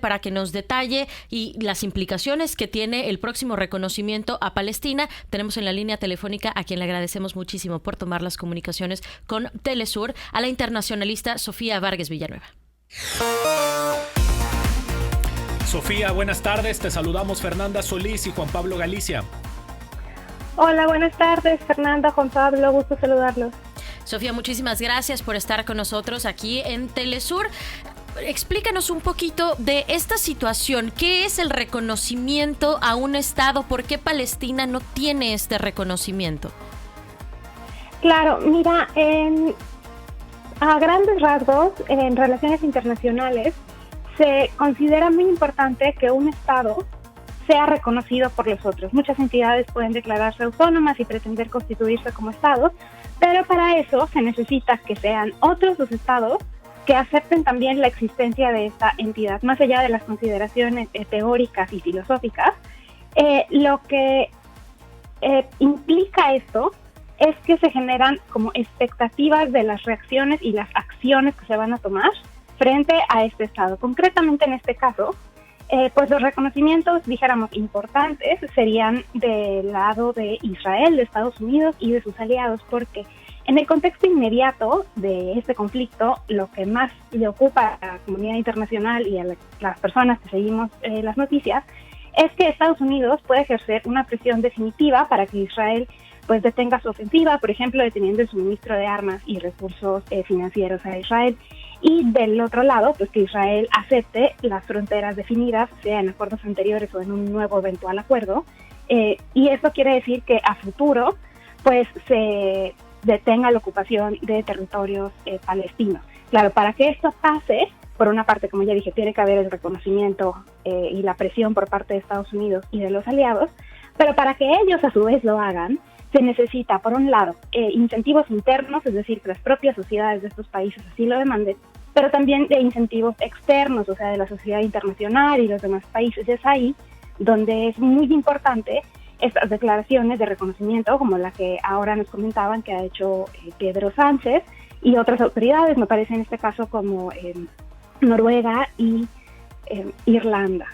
para que nos detalle y las implicaciones que tiene el próximo reconocimiento a Palestina. Tenemos en la línea telefónica, a quien le agradecemos muchísimo por tomar las comunicaciones con Telesur, a la internacionalista Sofía Vargas Villanueva. Sofía, buenas tardes. Te saludamos Fernanda Solís y Juan Pablo Galicia. Hola, buenas tardes, Fernanda, Juan Pablo, gusto saludarlos. Sofía, muchísimas gracias por estar con nosotros aquí en Telesur. Explícanos un poquito de esta situación. ¿Qué es el reconocimiento a un Estado? ¿Por qué Palestina no tiene este reconocimiento? Claro, mira, a grandes rasgos, en relaciones internacionales, se considera muy importante que un Estado sea reconocido por los otros. Muchas entidades pueden declararse autónomas y pretender constituirse como Estados, pero para eso se necesita que sean otros los Estados que acepten también la existencia de esta entidad, más allá de las consideraciones teóricas y filosóficas. Lo que implica esto es que se generan como expectativas de las reacciones y las acciones que se van a tomar frente a este Estado. Concretamente en este caso, pues los reconocimientos, dijéramos, importantes serían del lado de Israel, de Estados Unidos y de sus aliados, porque en el contexto inmediato de este conflicto, lo que más le ocupa a la comunidad internacional y a las personas que seguimos las noticias es que Estados Unidos puede ejercer una presión definitiva para que Israel pues detenga su ofensiva, por ejemplo, deteniendo el suministro de armas y recursos financieros a Israel. Y del otro lado, pues que Israel acepte las fronteras definidas, sea en acuerdos anteriores o en un nuevo eventual acuerdo. Y esto quiere decir que a futuro, pues se detenga la ocupación de territorios palestinos. Claro, para que esto pase, por una parte, como ya dije, tiene que haber el reconocimiento y la presión por parte de Estados Unidos y de los aliados, pero para que ellos a su vez lo hagan, se necesita, por un lado, incentivos internos, es decir, que las propias sociedades de estos países así lo demanden, pero también de incentivos externos, o sea, de la sociedad internacional y los demás países. Es ahí donde es muy importante estas declaraciones de reconocimiento, como la que ahora nos comentaban que ha hecho Pedro Sánchez y otras autoridades, me parece en este caso como Noruega y Irlanda.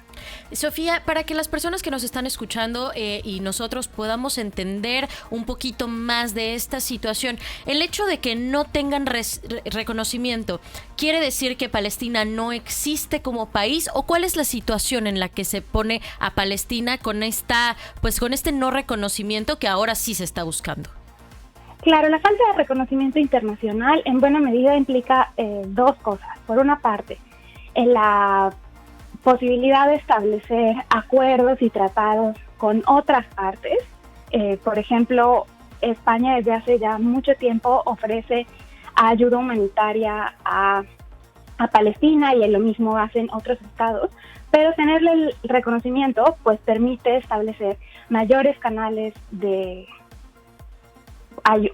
Sofía, para que las personas que nos están escuchando y nosotros podamos entender un poquito más de esta situación, el hecho de que no tengan reconocimiento, ¿quiere decir que Palestina no existe como país? ¿O cuál es la situación en la que se pone a Palestina con con este no reconocimiento que ahora sí se está buscando? Claro, la falta de reconocimiento internacional en buena medida implica dos cosas. Por una parte, en la posibilidad de establecer acuerdos y tratados con otras partes. Por ejemplo, España desde hace ya mucho tiempo ofrece ayuda humanitaria a Palestina y lo mismo hacen otros estados, pero tenerle el reconocimiento pues permite establecer mayores canales de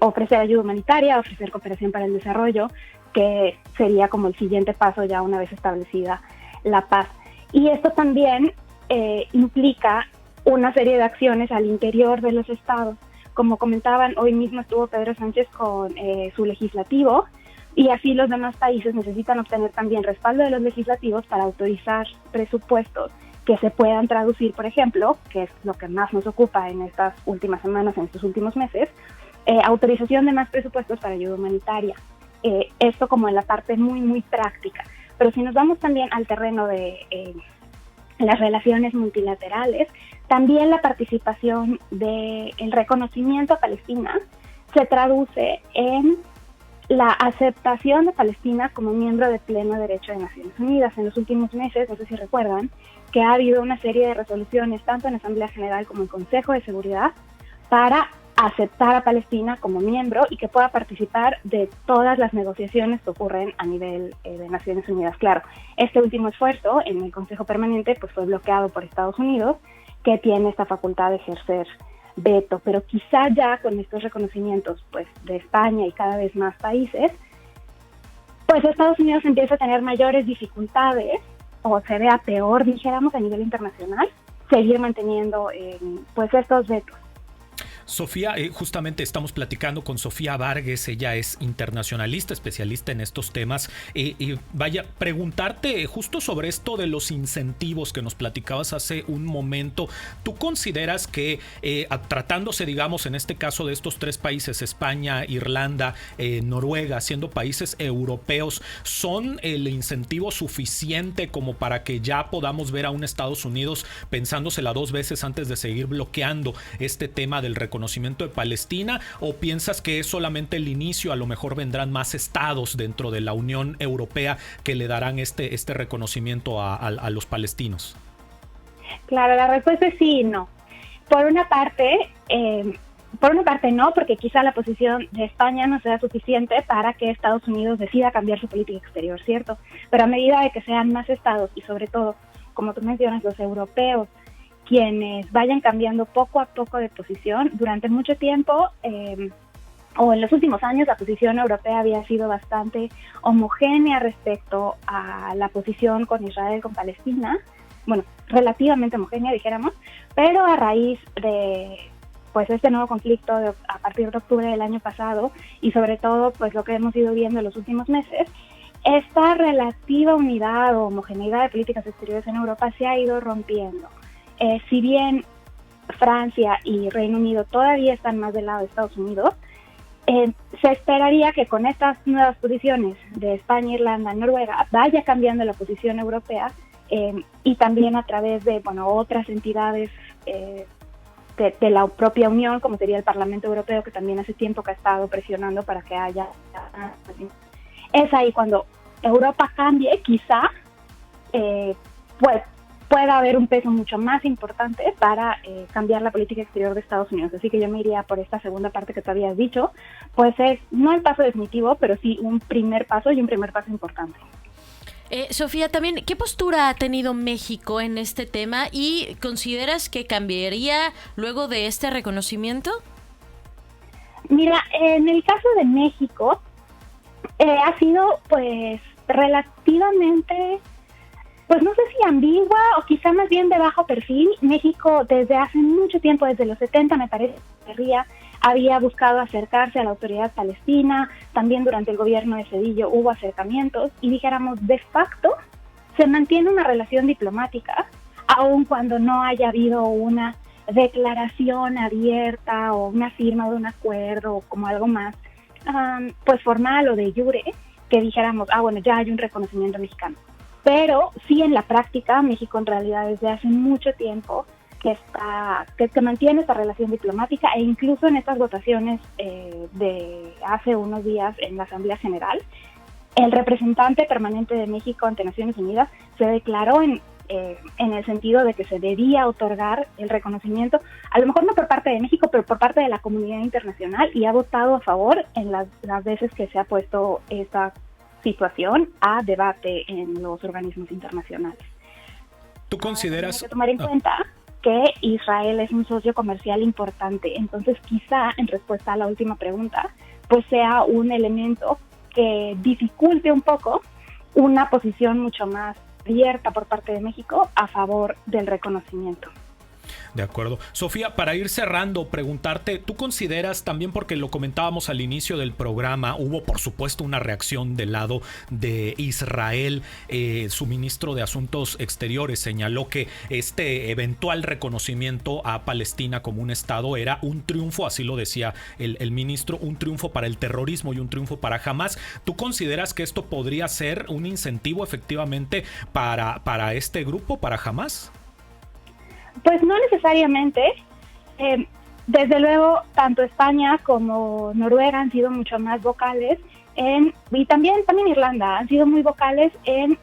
ofrecer ayuda humanitaria, ofrecer cooperación para el desarrollo, que sería como el siguiente paso ya una vez establecida la paz. Y esto también implica una serie de acciones al interior de los estados. Como comentaban, hoy mismo estuvo Pedro Sánchez con su legislativo y así los demás países necesitan obtener también respaldo de los legislativos para autorizar presupuestos que se puedan traducir, por ejemplo, que es lo que más nos ocupa en estas últimas semanas, en estos últimos meses, autorización de más presupuestos para ayuda humanitaria. Esto como en la parte muy, muy práctica. Pero si nos vamos también al terreno de las relaciones multilaterales, también la participación del reconocimiento a Palestina se traduce en la aceptación de Palestina como miembro de pleno derecho de Naciones Unidas. En los últimos meses, no sé si recuerdan, que ha habido una serie de resoluciones tanto en Asamblea General como en Consejo de Seguridad para aceptar a Palestina como miembro y que pueda participar de todas las negociaciones que ocurren a nivel de Naciones Unidas. Claro, este último esfuerzo en el Consejo Permanente pues fue bloqueado por Estados Unidos, que tiene esta facultad de ejercer veto, pero quizá ya con estos reconocimientos pues de España y cada vez más países, pues Estados Unidos empieza a tener mayores dificultades o se vea peor, dijéramos, a nivel internacional, seguir manteniendo pues estos vetos. Sofía, justamente estamos platicando con Sofía Vargas, ella es internacionalista, especialista en estos temas. Vaya, preguntarte justo sobre esto de los incentivos que nos platicabas hace un momento. ¿Tú consideras que tratándose, digamos, en este caso de estos tres países, España, Irlanda, Noruega, siendo países europeos, son el incentivo suficiente como para que ya podamos ver a un Estados Unidos pensándosela dos veces antes de seguir bloqueando este tema del reconocimiento de Palestina, o piensas que es solamente el inicio? A lo mejor vendrán más estados dentro de la Unión Europea que le darán este reconocimiento a los palestinos. Claro, la respuesta es sí y no. Por una parte no, porque quizá la posición de España no sea suficiente para que Estados Unidos decida cambiar su política exterior, ¿cierto? Pero a medida de que sean más estados y sobre todo, como tú mencionas, los europeos, quienes vayan cambiando poco a poco de posición, durante mucho tiempo o en los últimos años la posición europea había sido bastante homogénea respecto a la posición con Israel, con Palestina, bueno, relativamente homogénea dijéramos, pero a raíz de pues este nuevo conflicto a partir de octubre del año pasado y sobre todo pues lo que hemos ido viendo en los últimos meses, esta relativa unidad o homogeneidad de políticas exteriores en Europa se ha ido rompiendo. Si bien Francia y Reino Unido todavía están más del lado de Estados Unidos, se esperaría que con estas nuevas posiciones de España, Irlanda, Noruega, vaya cambiando la posición europea y también a través de otras entidades de la propia Unión, como sería el Parlamento Europeo, que también hace tiempo que ha estado presionando para que haya... Es ahí cuando Europa cambie, quizá, pues pueda haber un peso mucho más importante para cambiar la política exterior de Estados Unidos. Así que yo me iría por esta segunda parte que tú habías dicho, pues es no el paso definitivo, pero sí un primer paso y un primer paso importante. Sofía, también, ¿qué postura ha tenido México en este tema y consideras que cambiaría luego de este reconocimiento? Mira, en el caso de México, ha sido pues relativamente, pues no sé si ambigua o quizá más bien de bajo perfil. México desde hace mucho tiempo, desde los 70 me parece, había buscado acercarse a la autoridad palestina. También durante el gobierno de Zedillo hubo acercamientos y dijéramos de facto se mantiene una relación diplomática aun cuando no haya habido una declaración abierta o una firma de un acuerdo o como algo más pues formal o de jure que dijéramos, ya hay un reconocimiento mexicano. Pero sí, en la práctica, México en realidad desde hace mucho tiempo que mantiene esta relación diplomática, e incluso en estas votaciones de hace unos días en la Asamblea General, el representante permanente de México ante Naciones Unidas se declaró en el sentido de que se debía otorgar el reconocimiento, a lo mejor no por parte de México, pero por parte de la comunidad internacional, y ha votado a favor en las veces que se ha puesto esta situación a debate en los organismos internacionales. ¿Tú consideras? Hay que tomar en cuenta que Israel es un socio comercial importante, entonces quizá en respuesta a la última pregunta, pues sea un elemento que dificulte un poco una posición mucho más abierta por parte de México a favor del reconocimiento. De acuerdo. Sofía, para ir cerrando, preguntarte, ¿tú consideras también, porque lo comentábamos al inicio del programa, hubo por supuesto una reacción del lado de Israel, su ministro de Asuntos Exteriores señaló que este eventual reconocimiento a Palestina como un estado era un triunfo, así lo decía el ministro, un triunfo para el terrorismo y un triunfo para Hamás? ¿Tú consideras que esto podría ser un incentivo efectivamente para este grupo, para Hamás? Pues no necesariamente. Desde luego, tanto España como Noruega han sido mucho más vocales y también Irlanda han sido muy vocales en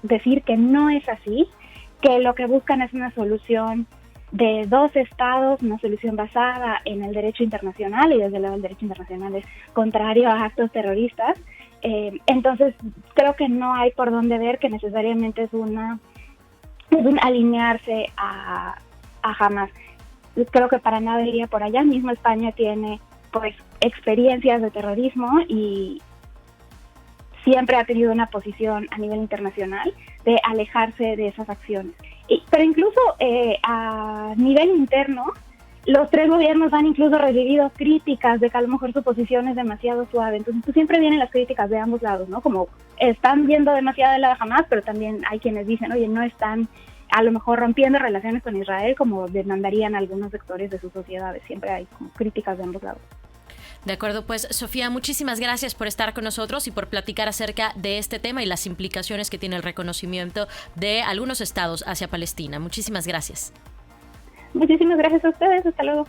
decir que no es así, que lo que buscan es una solución de dos estados, una solución basada en el derecho internacional, y desde luego el derecho internacional es contrario a actos terroristas. Entonces, creo que no hay por dónde ver que necesariamente es un alinearse a Hamás. Creo que para nada iría por allá. Mismo España tiene pues experiencias de terrorismo y siempre ha tenido una posición a nivel internacional de alejarse de esas acciones. Pero incluso a nivel interno, los tres gobiernos han incluso recibido críticas de que a lo mejor su posición es demasiado suave. Entonces, pues, siempre vienen las críticas de ambos lados, ¿no? Como están viendo demasiado de la Hamas, pero también hay quienes dicen, oye, no están a lo mejor rompiendo relaciones con Israel como demandarían algunos sectores de sus sociedades. Siempre hay como críticas de ambos lados. De acuerdo, pues Sofía, muchísimas gracias por estar con nosotros y por platicar acerca de este tema y las implicaciones que tiene el reconocimiento de algunos estados hacia Palestina. Muchísimas gracias. Muchísimas gracias a ustedes. Hasta luego.